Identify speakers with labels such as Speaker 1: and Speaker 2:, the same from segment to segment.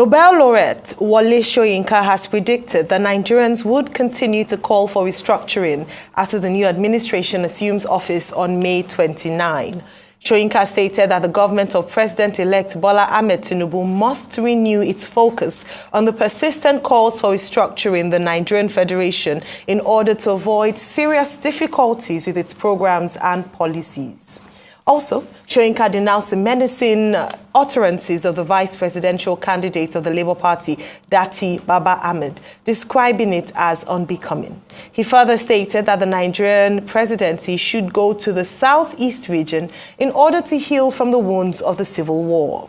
Speaker 1: Nobel laureate Wole Soyinka has predicted that Nigerians would continue to call for restructuring after the new administration assumes office on May 29. Soyinka stated that the government of President-elect Bola Ahmed Tinubu must renew its focus on the persistent calls for restructuring the Nigerian Federation in order to avoid serious difficulties with its programs and policies. Also, Soyinka denounced the menacing utterances of the vice presidential candidate of the Labour Party, Datti Baba Ahmed, describing it as unbecoming. He further stated that the Nigerian presidency should go to the southeast region in order to heal from the wounds of the civil war.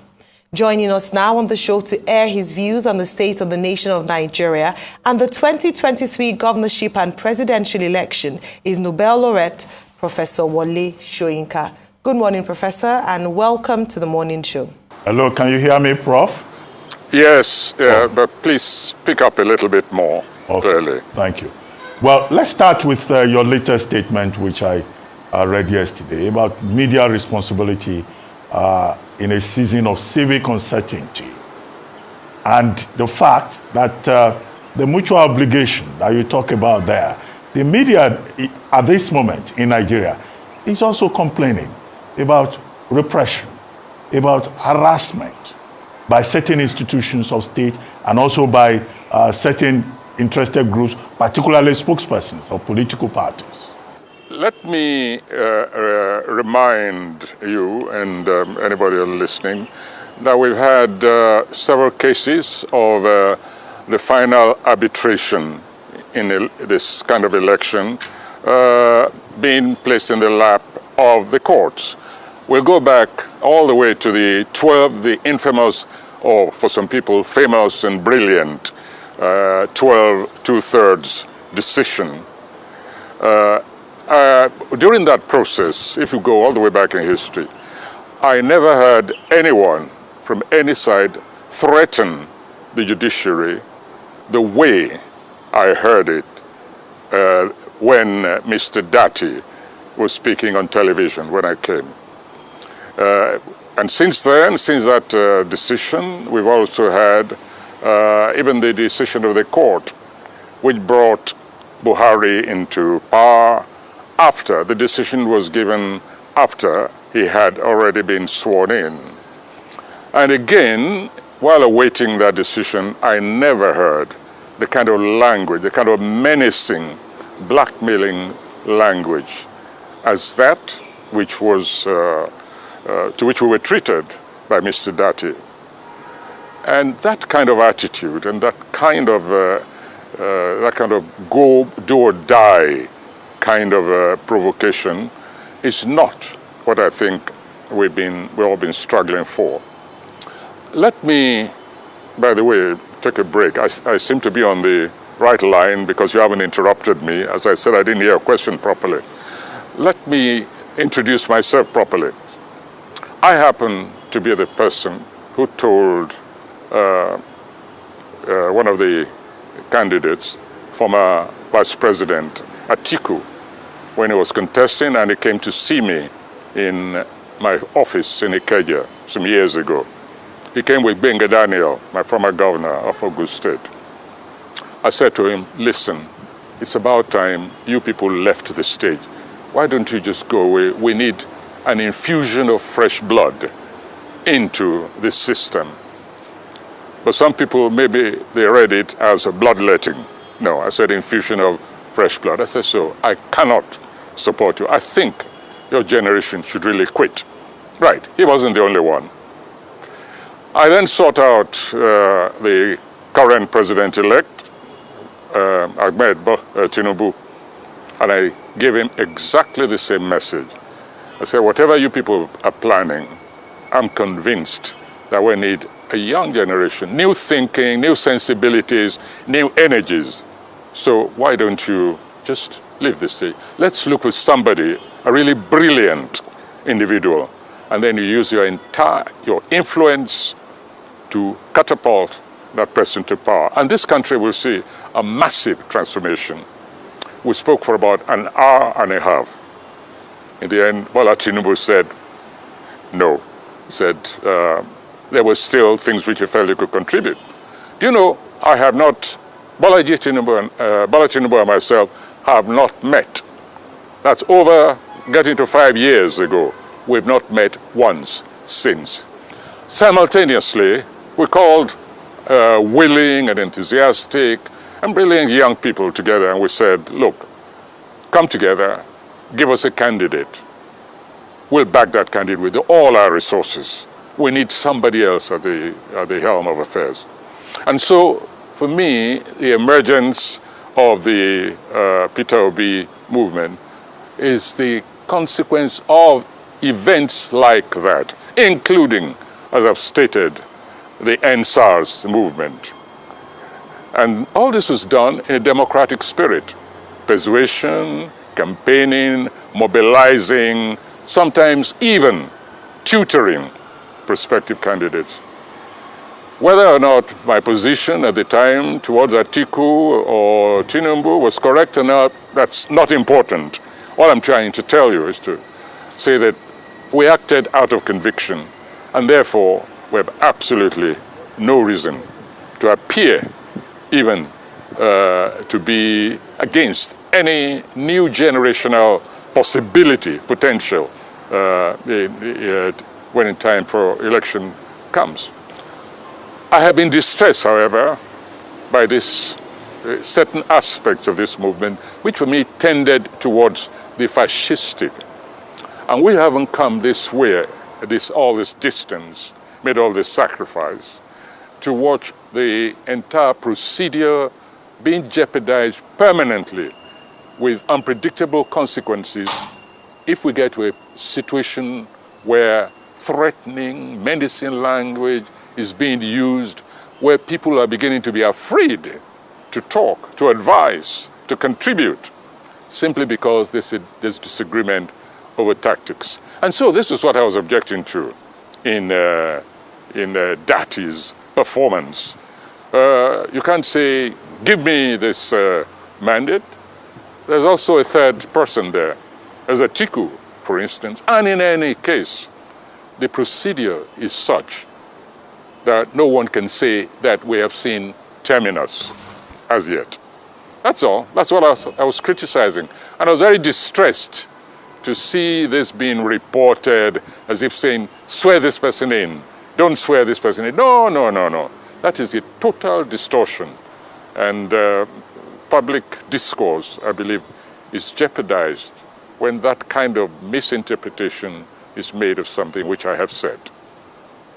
Speaker 1: Joining us now on the show to air his views on the state of the nation of Nigeria and the 2023 governorship and presidential election is Nobel laureate Professor Wole Soyinka. Good morning, Professor, and welcome to the morning show.
Speaker 2: Hello, can you hear me, Prof?
Speaker 3: Yes, but please speak up a little bit more clearly.
Speaker 2: Thank you. Well, let's start with your latest statement, which I read yesterday, about media responsibility in a season of civic uncertainty. And the fact that the mutual obligation that you talk about there, the media at this moment in Nigeria is also complaining about repression, about harassment by certain institutions of state and also by certain interested groups, particularly spokespersons of political parties.
Speaker 3: Let me remind you and anybody listening that we've had several cases of the final arbitration in this kind of election being placed in the lap of the courts. We'll go back all the way to the infamous, or for some people, famous and brilliant 12 2/3 decision. During that process, if you go all the way back in history, I never heard anyone from any side threaten the judiciary the way I heard it when Mr. Datti was speaking on television when I came. And since then, since that decision, we've also had even the decision of the court, which brought Buhari into power after the decision was given, after he had already been sworn in. And again, while awaiting that decision, I never heard the kind of language, the kind of menacing, blackmailing language as that which was to which we were treated by Mr. Datti. And that kind of attitude and that kind of go, do or die kind of provocation is not what I think we've all been struggling for. Let me, by the way, take a break. I seem to be on the right line because you haven't interrupted me. As I said, I didn't hear a question properly. Let me introduce myself properly. I happen to be the person who told one of the candidates, former Vice President Atiku, when he was contesting and he came to see me in my office in Ikeja some years ago. He came with Benga Daniel, my former governor of Ogun State. I said to him, listen, it's about time you people left the stage. Why don't you just go away? We need an infusion of fresh blood into the system. But some people, maybe they read it as a bloodletting. No, I said infusion of fresh blood. I said, so I cannot support you. I think your generation should really quit. Right, he wasn't the only one. I then sought out the current president-elect, Ahmed Tinubu, and I gave him exactly the same message. I said, whatever you people are planning, I'm convinced that we need a young generation, new thinking, new sensibilities, new energies. So why don't you just leave this stage? Let's look for somebody, a really brilliant individual, and then you use your influence to catapult that person to power. And this country will see a massive transformation. We spoke for about an hour and a half. In the end, Bola Tinubu said, no. He said, there were still things which he felt he could contribute. Do you know, I have not, Bolaji Tinubu and myself have not met. That's over getting to 5 years ago. We've not met once since. Simultaneously, we called willing and enthusiastic and brilliant young people together, and we said, look, come together, give us a candidate. We'll back that candidate with all our resources. We need somebody else at the helm of affairs. And so, for me, the emergence of the Peter Obi movement is the consequence of events like that, including, as I've stated, the NSARS movement. And all this was done in a democratic spirit. Persuasion, campaigning, mobilizing, sometimes even tutoring prospective candidates. Whether or not my position at the time towards Atiku or Tinubu was correct or not, that's not important. All I'm trying to tell you is to say that we acted out of conviction, and therefore we have absolutely no reason to appear even to be against any new generational possibility, potential, when in time for election comes. I have been distressed, however, by this certain aspects of this movement, which for me tended towards the fascistic. And we haven't come this way, all this distance, made all this sacrifice, to watch the entire procedure being jeopardized permanently with unpredictable consequences if we get to a situation where threatening, menacing language is being used, where people are beginning to be afraid to talk, to advise, to contribute, simply because there's disagreement over tactics. And so this is what I was objecting to in Datti's performance. You can't say, give me this mandate. There's also a third person there, as Atiku, for instance. And in any case, the procedure is such that no one can say that we have seen terminus as yet. That's all. That's what I was criticizing. And I was very distressed to see this being reported as if saying, swear this person in, don't swear this person in. No, no, no, no. That is a total distortion. And public discourse, I believe, is jeopardized when that kind of misinterpretation is made of something which I have said.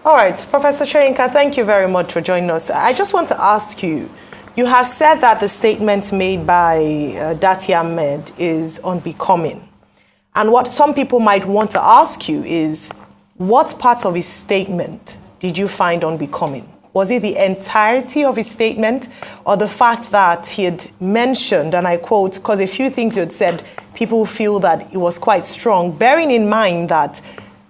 Speaker 1: All right, Professor Soyinka, thank you very much for joining us. I just want to ask you, you have said that the statement made by Datti Ahmed is unbecoming. And what some people might want to ask you is, what part of his statement did you find unbecoming? Was it the entirety of his statement, or the fact that he had mentioned, and I quote, because a few things you had said, people feel that it was quite strong, bearing in mind that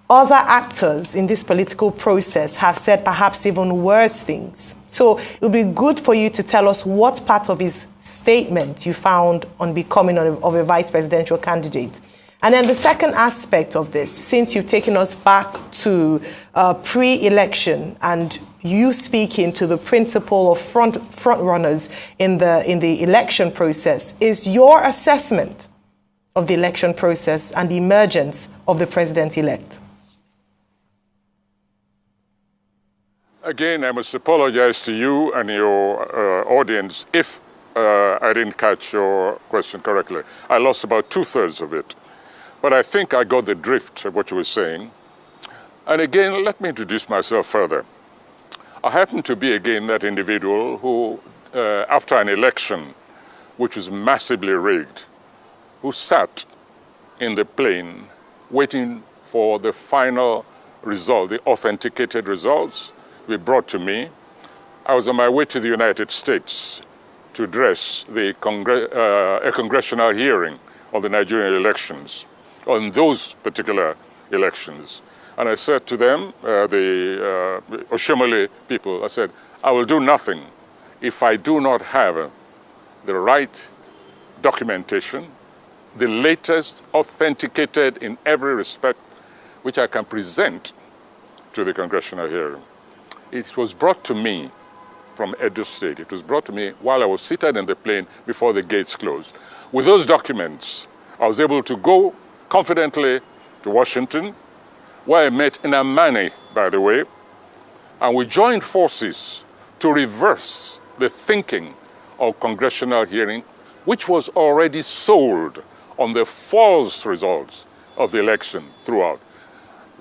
Speaker 1: other actors in this political process have said perhaps even worse things. So it would be good for you to tell us what part of his statement you found unbecoming of a vice presidential candidate. And then the second aspect of this, since you've taken us back to pre-election and you speaking to the principle of front runners in the election process, is your assessment of the election process and the emergence of the president-elect?
Speaker 3: Again, I must apologize to you and your audience if I didn't catch your question correctly. I lost about 2/3 of it. But I think I got the drift of what you were saying. And again, let me introduce myself further. I happen to be, again, that individual who, after an election which was massively rigged, who sat in the plane waiting for the final result, the authenticated results were brought to me. I was on my way to the United States to address a congressional hearing on the Nigerian elections, on those particular elections. And I said to them, the Oshomole people, I said, I will do nothing if I do not have the right documentation, the latest, authenticated in every respect, which I can present to the congressional hearing. it was brought to me from Edo State. It was brought to me while I was seated in the plane before the gates closed. With those documents, I was able to go confidently to Washington, where I met Nnamani, by the way, and we joined forces to reverse the thinking of congressional hearing, which was already sold on the false results of the election throughout.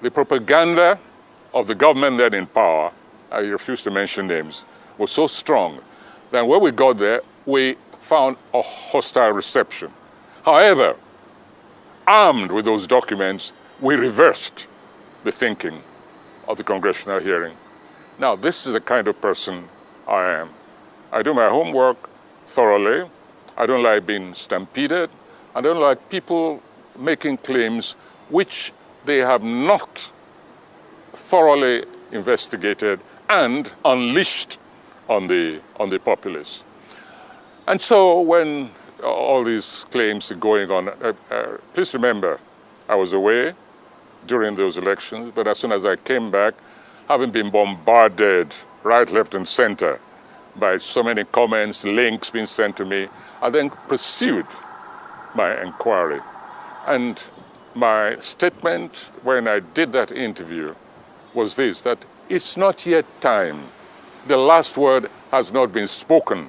Speaker 3: The propaganda of the government then in power, I refuse to mention names, was so strong that when we got there, we found a hostile reception. However, armed with those documents, we reversed the thinking of the congressional hearing. Now, this is the kind of person I am. I do my homework thoroughly. I don't like being stampeded. I don't like people making claims which they have not thoroughly investigated and unleashed on the populace. And so when all these claims are going on, please remember, I was away during those elections, but as soon as I came back, having been bombarded right, left, and center by so many comments, links being sent to me, I then pursued my inquiry. And my statement when I did that interview was this, that it's not yet time. The last word has not been spoken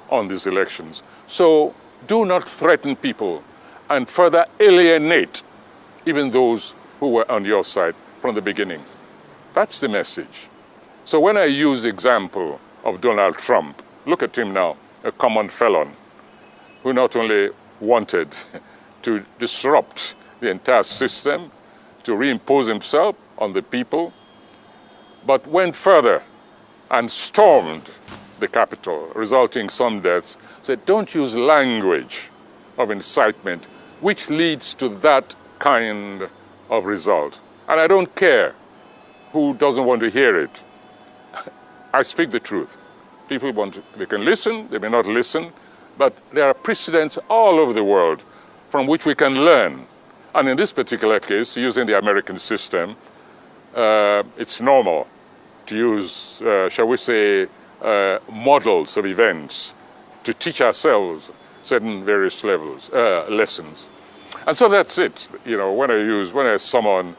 Speaker 3: on these elections. So do not threaten people and further alienate even those who were on your side from the beginning. That's the message. So when I use the example of Donald Trump, look at him now, a common felon who not only wanted to disrupt the entire system, to reimpose himself on the people, but went further and stormed the Capitol, resulting in some deaths, said, don't use language of incitement, which leads to that kind of result. And I don't care who doesn't want to hear it. I speak the truth. People they can listen, they may not listen, but there are precedents all over the world from which we can learn. And in this particular case, using the American system, it's normal to use, shall we say, models of events to teach ourselves certain various lessons. And so that's it. You know, when I summon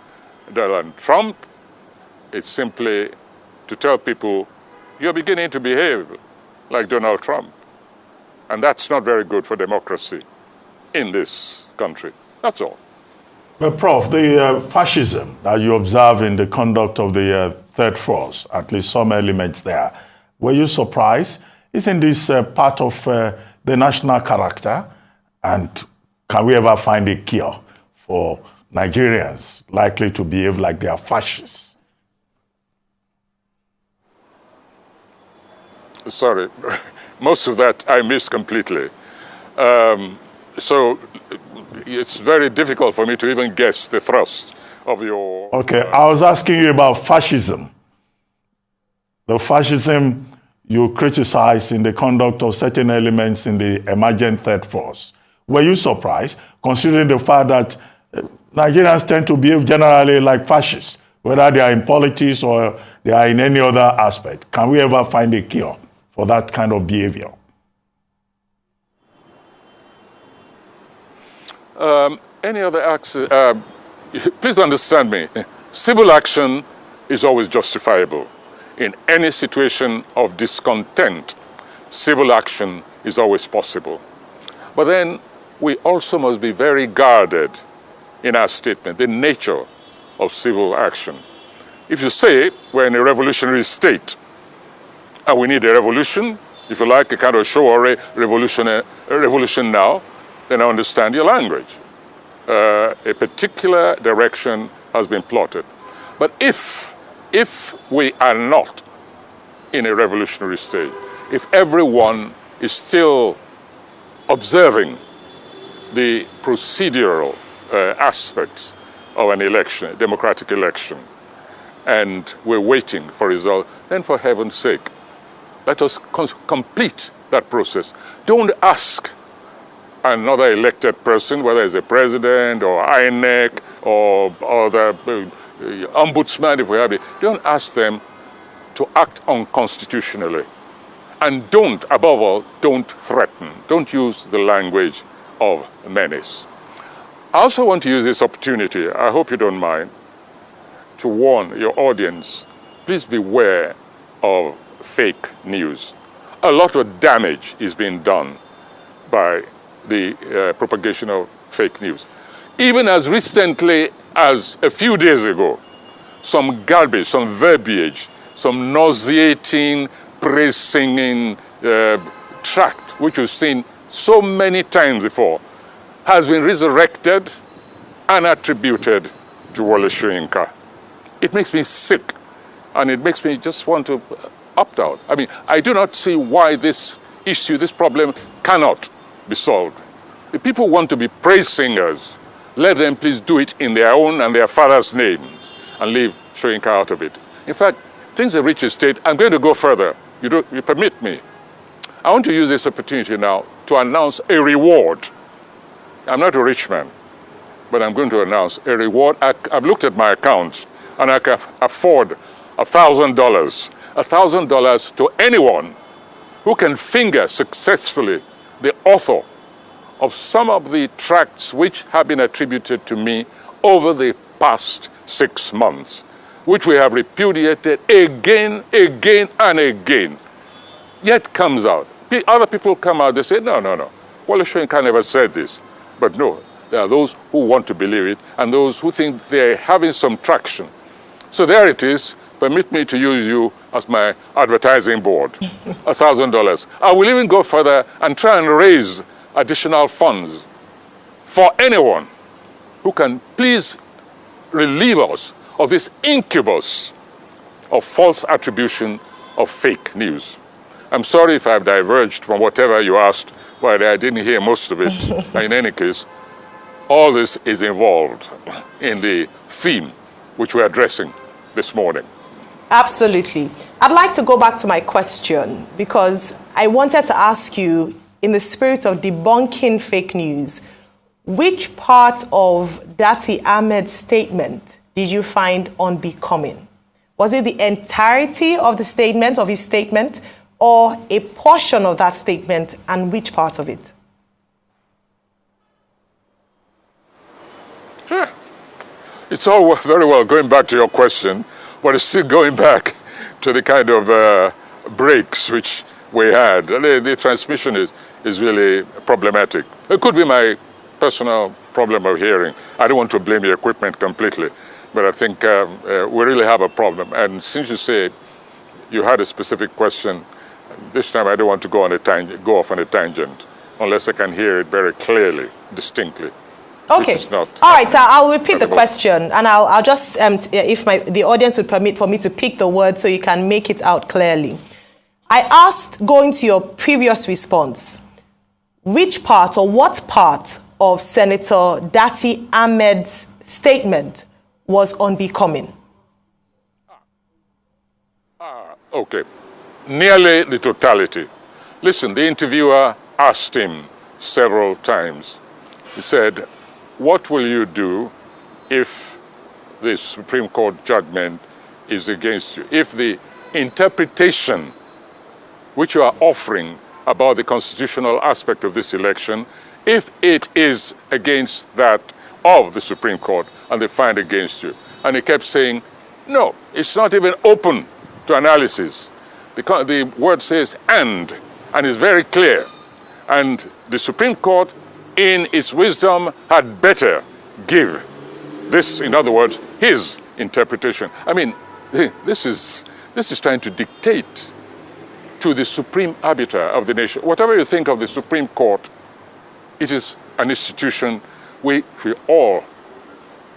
Speaker 3: Donald Trump, it's simply to tell people, you're beginning to behave like Donald Trump. And that's not very good for democracy in this country. That's all.
Speaker 2: But Prof, the fascism that you observe in the conduct of the third force, at least some elements there, were you surprised? Isn't this part of the national character? And can we ever find a cure for Nigerians likely to behave like they are fascists?
Speaker 3: Sorry, most of that I missed completely. So it's very difficult for me to even guess the thrust of your...
Speaker 2: Okay, I was asking you about fascism. The fascism you criticize in the conduct of certain elements in the emergent third force. Were you surprised, considering the fact that Nigerians tend to behave generally like fascists, whether they are in politics or they are in any other aspect? Can we ever find a cure for that kind of behavior?
Speaker 3: Any other action? Please understand me. Civil action is always justifiable. In any situation of discontent, civil action is always possible. But then we also must be very guarded in our statement, the nature of civil action. If you say we're in a revolutionary state and we need a revolution, if you like, a kind of show or a revolution now, then I understand your language. A particular direction has been plotted. But if we are not in a revolutionary state, if everyone is still observing the procedural aspects of an election, a democratic election, and we're waiting for results, then for heaven's sake, let us complete that process. Don't ask another elected person, whether it's a president or INEC or the ombudsman, if we have it, don't ask them to act unconstitutionally. And don't, above all, don't threaten. Don't use the language of menace. I also want to use this opportunity, I hope you don't mind, to warn your audience, please beware of fake news. A lot of damage is being done by the propagation of fake news. Even as recently as a few days ago, some garbage, some verbiage, some nauseating, praise-singing tract, which we've seen so many times before, has been resurrected and attributed to Wole Soyinka. It makes me sick, and it makes me just want to opt out. I mean, I do not see why this issue, this problem, cannot be solved. If people want to be praise singers, let them please do it in their own and their father's names and leave Soyinka out of it. In fact, things have reached a state, I'm going to go further. You permit me. I want to use this opportunity now to announce a reward. I'm not a rich man, but I'm going to announce a reward. I've looked at my accounts, and I can afford $1,000. $1,000 to anyone who can finger successfully the author of some of the tracts which have been attributed to me over the past 6 months, which we have repudiated again, and again. Yet comes out. Other people come out, they say, no. Wole Soyinka never said this. But no, there are those who want to believe it and those who think they're having some traction. So there it is. Permit me to use you as my advertising board. $1,000. I will even go further and try and raise additional funds for anyone who can please relieve us of this incubus of false attribution of fake news. I'm sorry if I've diverged from whatever you asked, but I didn't hear most of it. In any case, all this is involved in the theme which we're addressing this morning.
Speaker 1: Absolutely. I'd like to go back to my question because I wanted to ask you, in the spirit of debunking fake news, which part of Datti Ahmed's statement did you find unbecoming? Was it the entirety of the statement, of his statement, or a portion of that statement, and which part of it?
Speaker 3: It's all very well going back to your question, but it's still going back to the kind of breaks which we had. The transmission is really problematic. It could be my personal problem of hearing. I don't want to blame the equipment completely, but I think we really have a problem. And since you say you had a specific question, this time I don't want to go off on a tangent unless I can hear it very clearly, distinctly.
Speaker 1: Okay. All right. I'll repeat the question, and I'll just, if the audience would permit for me to pick the word so you can make it out clearly. I asked, going to your previous response, which part or what part of Senator Datti Ahmed's statement was unbecoming?
Speaker 3: Okay. Nearly the totality. Listen, the interviewer asked him several times. He said, what will you do if the Supreme Court judgment is against you? If the interpretation which you are offering about the constitutional aspect of this election, if it is against that of the Supreme Court and they find against you. And he kept saying, no, it's not even open to analysis. The word says and it's very clear. And the Supreme Court, in its wisdom, had better give this, in other words, his interpretation. I mean, this is trying to dictate to the supreme arbiter of the nation. Whatever you think of the Supreme Court, it is an institution we all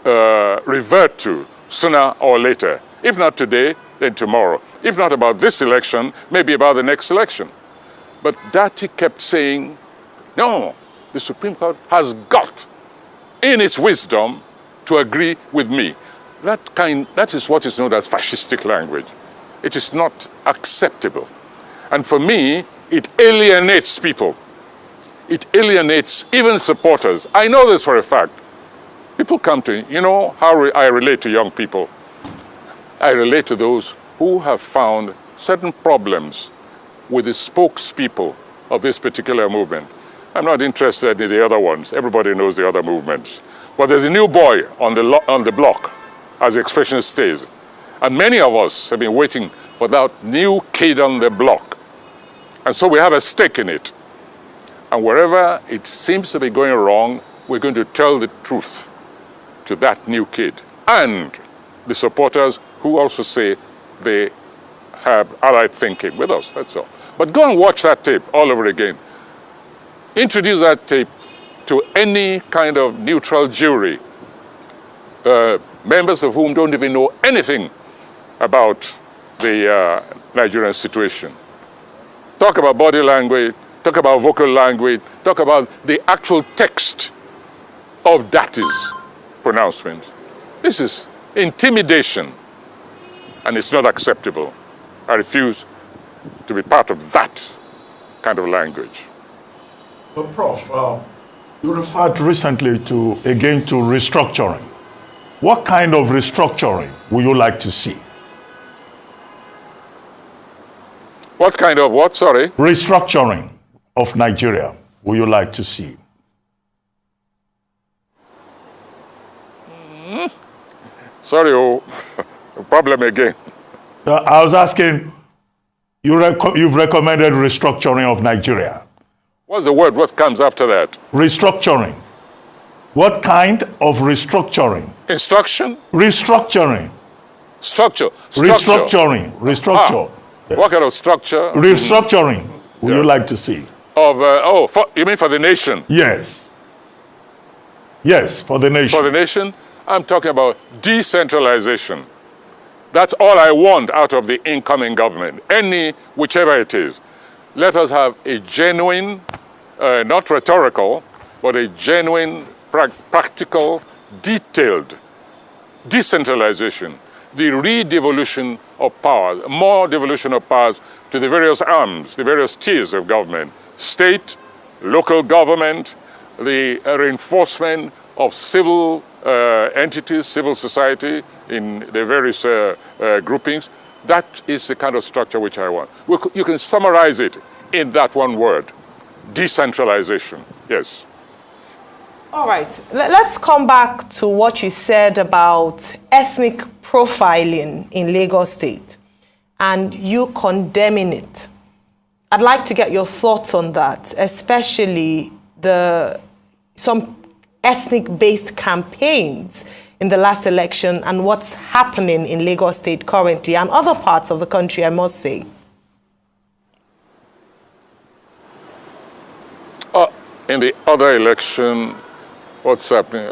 Speaker 3: revert to sooner or later. If not today, then tomorrow. If not about this election, maybe about the next election. But Datti kept saying, no, the Supreme Court has got, in its wisdom, to agree with me. That is what is known as fascistic language. It is not acceptable. And for me, it alienates people. It alienates even supporters. I know this for a fact. People come to me, you know how I relate to young people. I relate to those who have found certain problems with the spokespeople of this particular movement. I'm not interested in the other ones. Everybody knows the other movements. But there's a new boy on the block, as the expression stays. And many of us have been waiting for that new kid on the block. And so we have a stake in it. And wherever it seems to be going wrong, we're going to tell the truth to that new kid. And the supporters who also say they have allied thinking with us, that's all. But go and watch that tape all over again. Introduce that tape to any kind of neutral jury, members of whom don't even know anything about the Nigerian situation. Talk about body language, talk about vocal language, talk about the actual text of Datti's pronouncement. This is intimidation, and it's not acceptable. I refuse to be part of that kind of language.
Speaker 2: But Prof, you referred recently again to restructuring. What kind of restructuring would you like to see?
Speaker 3: What kind of what, sorry?
Speaker 2: Restructuring of Nigeria would you like to see?
Speaker 3: Sorry, problem again.
Speaker 2: I was asking, you've recommended restructuring of Nigeria.
Speaker 3: What's the word? What comes after that?
Speaker 2: Restructuring. What kind of restructuring?
Speaker 3: Instruction?
Speaker 2: Restructuring.
Speaker 3: Structure.
Speaker 2: Restructuring. Restructure.
Speaker 3: Yes. What kind of structure?
Speaker 2: Restructuring would you like to see?
Speaker 3: Of, you mean for the nation?
Speaker 2: Yes. Yes, for the nation.
Speaker 3: For the nation? I'm talking about decentralization. That's all I want out of the incoming government, whichever it is. Let us have a genuine, not rhetorical, but a genuine, practical, detailed decentralization, the redevolution of powers, more devolution of powers to the various arms, the various tiers of government, state, local government, the reinforcement of civil entities, civil society in the various groupings. That is the kind of structure which I want. You can summarize it in that one word, decentralization, yes.
Speaker 1: All right, let's come back to what you said about ethnic profiling in Lagos State and you condemning it. I'd like to get your thoughts on that, especially some ethnic-based campaigns in the last election and what's happening in Lagos State currently and other parts of the country, I must say.
Speaker 3: In the other election, what's happening?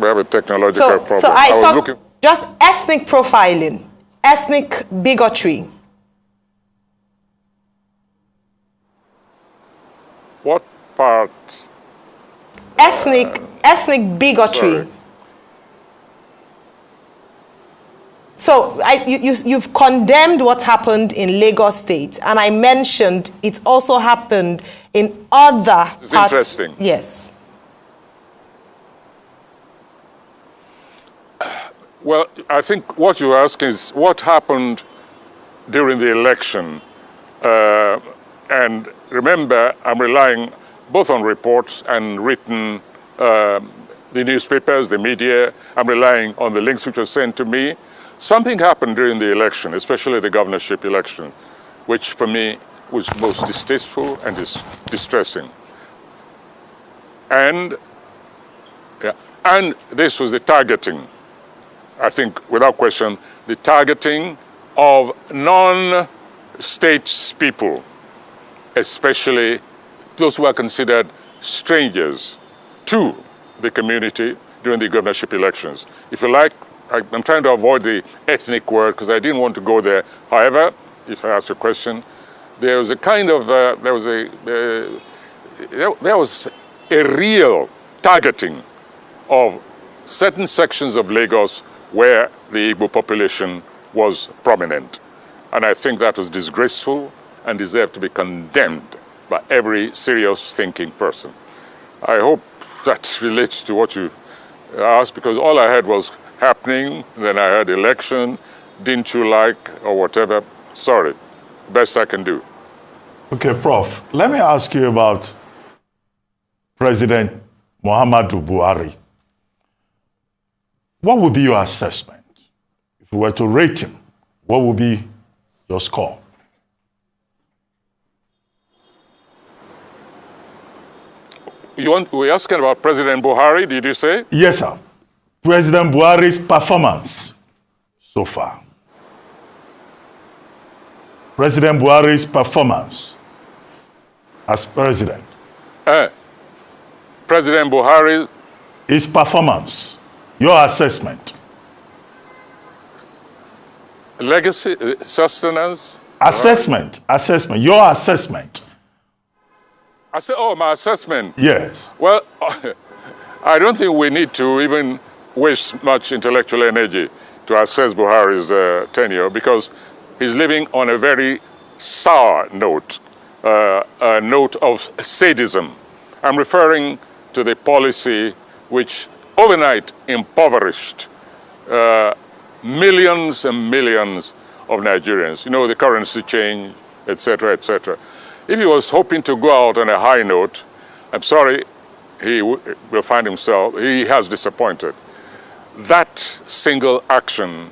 Speaker 3: We have a technological problem.
Speaker 1: So I talk just ethnic profiling, ethnic bigotry.
Speaker 3: What part?
Speaker 1: Ethnic bigotry.
Speaker 3: Sorry.
Speaker 1: So you've condemned what happened in Lagos State, and I mentioned it also happened in other
Speaker 3: it's
Speaker 1: parts.
Speaker 3: Interesting.
Speaker 1: Yes.
Speaker 3: Well, I think what you ask is what happened during the election. And remember, I'm relying both on reports and written, the newspapers, the media. I'm relying on the links which were sent to me. Something happened during the election, especially the governorship election, which for me was most distasteful and distressing. And this was the targeting, I think without question, the targeting of non-state people, especially those who are considered strangers to the community during the governorship elections. If you like, I'm trying to avoid the ethnic word because I didn't want to go there. However, if I ask a question, there was a kind of, there was a real targeting of certain sections of Lagos where the Igbo population was prominent. And I think that was disgraceful and deserved to be condemned by every serious thinking person. I hope that relates to what you asked, because all I heard was happening, then I heard election, didn't you like, or whatever. Sorry, best I can do.
Speaker 2: Okay, Prof, let me ask you about President Muhammadu Buhari. What would be your assessment? If you were to rate him, what would be your score?
Speaker 3: We're asking about President Buhari, did you say?
Speaker 2: Yes, sir. President Buhari's performance so far. President Buhari's performance as president.
Speaker 3: President Buhari.
Speaker 2: His performance, your assessment.
Speaker 3: Legacy, sustenance?
Speaker 2: Assessment, your assessment.
Speaker 3: Oh, my assessment.
Speaker 2: Yes.
Speaker 3: Well, I don't think we need to even waste much intellectual energy to assess Buhari's tenure, because he's living on a very sour note, a note of sadism. I'm referring to the policy which overnight impoverished millions and millions of Nigerians. You know, the currency change, etc., etc. If he was hoping to go out on a high note, I'm sorry, he will find himself, he has disappointed. That single action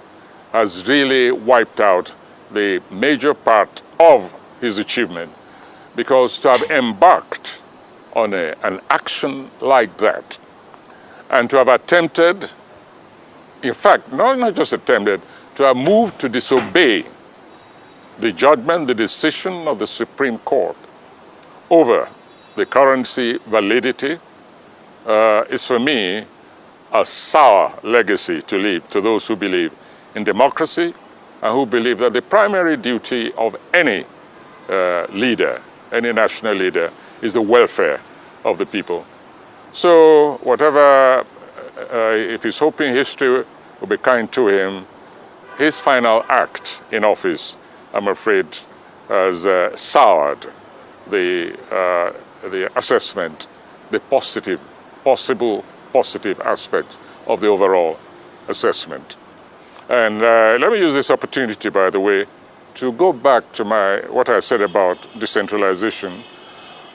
Speaker 3: has really wiped out the major part of his achievement, because to have embarked on an action like that, and to have attempted, in fact, not just attempted, to have moved to disobey the judgment, the decision of the Supreme Court over the currency validity is, for me, a sour legacy to leave to those who believe in democracy and who believe that the primary duty of any leader, any national leader, is the welfare of the people. So whatever, if he's hoping history will be kind to him, his final act in office, I'm afraid, has soured the assessment, the possible positive aspect of the overall assessment. And let me use this opportunity, by the way, to go back to what I said about decentralization.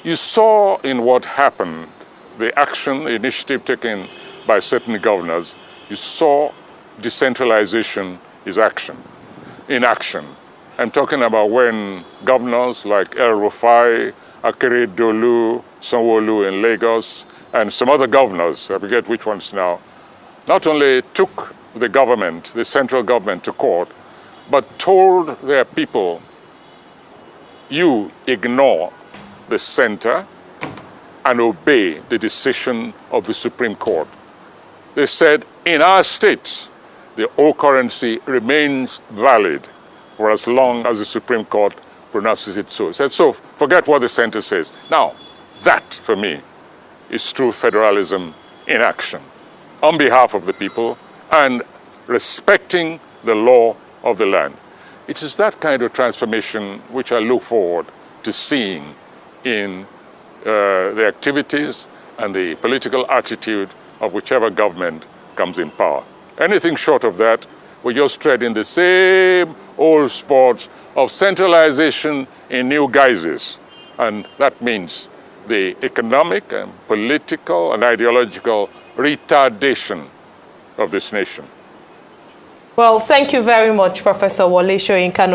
Speaker 3: You saw in what happened, the action, the initiative taken by certain governors, you saw decentralization is action, in action. I'm talking about when governors like El Rufai, Akeredolu, Sanwo-Olu in Lagos, and some other governors, I forget which ones now, not only took the government, the central government, to court, but told their people, you ignore the center and obey the decision of the Supreme Court. They said, in our state, the old currency remains valid for as long as the Supreme Court pronounces it so. He said, so forget what the center says. Now, that, for me, is true federalism in action, on behalf of the people and respecting the law of the land. It is that kind of transformation which I look forward to seeing in the activities and the political attitude of whichever government comes in power. Anything short of that, we're just treading the same old sports of centralization in new guises. And that means the economic and political and ideological retardation of this nation.
Speaker 1: Well, thank you very much, Professor Wole Soyinka.